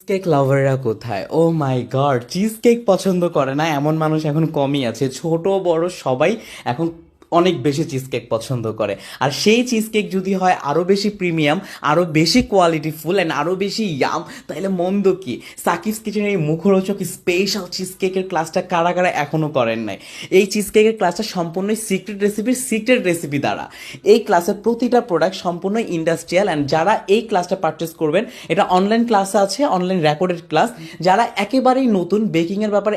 Cake লাভাররা কোথায়? ও মাই god, cheese cake পছন্দ করে না এমন মানুষ এখন কমই আছে। ছোট বড় সবাই এখন অনেক বেশি চিজ কেক পছন্দ করে। আর সেই চিজ কেক যদি হয় আরও বেশি প্রিমিয়াম, আরও বেশি কোয়ালিটিফুল অ্যান্ড আরও বেশি ইয়াম, তাহলে মন্দ কি? সাকিবস কিচেনের এই মুখরোচক স্পেশাল চিজ কেকের ক্লাসটা কারা কারা এখনও করেন নাই? এই চিজ কেকের ক্লাসটা সম্পূর্ণই সিক্রেট রেসিপি দ্বারা। এই ক্লাসের প্রতিটা প্রোডাক্ট সম্পূর্ণ ইন্ডাস্ট্রিয়াল, অ্যান্ড যারা এই ক্লাসটা পারচেস করবেন, এটা অনলাইন ক্লাস আছে, অনলাইন রেকর্ডেড ক্লাস। যারা একেবারেই নতুন বেকিংয়ের ব্যাপারে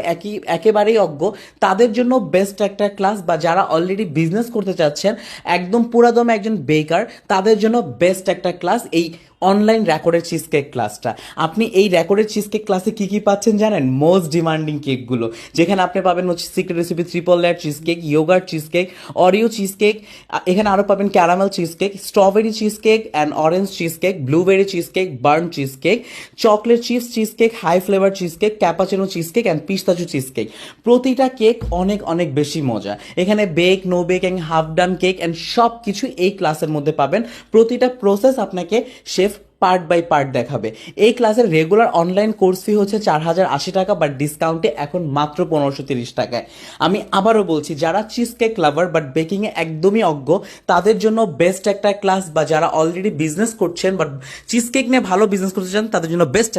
একেবারেই অজ্ঞ, তাদের জন্য বেস্ট একটা ক্লাস, বা যারা অলরেডি বিজনেস করতে চাচ্ছেন, একদম পুরাদমে একজন বেকার, তাদের জন্য বেস্ট একটা ক্লাস এই অনলাইন রেকর্ডেড চিজ কেক ক্লাসটা। আপনি এই রেকর্ডেড চিজ কেক ক্লাসে কী কী পাচ্ছেন জানেন? মোস্ট ডিমান্ডিং কেকগুলো, যেখানে আপনি পাবেন হচ্ছে secret recipe triple layer cheese cake, yogurt cheese cake, Oreo cheese cake. এখানে আরও পাবেন caramel cheese cake, strawberry cheese cake and orange cheese cake, blueberry cheese cake, burn cheese cake, chocolate cheese cake, high flavour cheese cake, cappuccino cheese cake and pistachio cheese cake. প্রতিটা cake অনেক অনেক বেশি মজা। এখানে bake, no bake and half done cake and সব কিছু এই ক্লাসের মধ্যে পাবেন। প্রতিটা প্রসেস আপনাকে শেফ পার্ট বাই পার্ট দেখাবে। এই ক্লাসের রেগুলার অনলাইন কোর্স ফি হচ্ছে 4080 টাকা, বাট ডিসকাউন্টে এখন মাত্র 1530 টাকায়। আমি আবারও বলছি, যারা চিজ কেক লাভার বাট বেকিংয়ে একদমই অজ্ঞ, তাদের জন্য বেস্ট একটা ক্লাস, বা যারা অলরেডি বিজনেস করছেন বাট চিজ কেক নিয়ে ভালো বিজনেস করতে চান, তাদের জন্য বেস্ট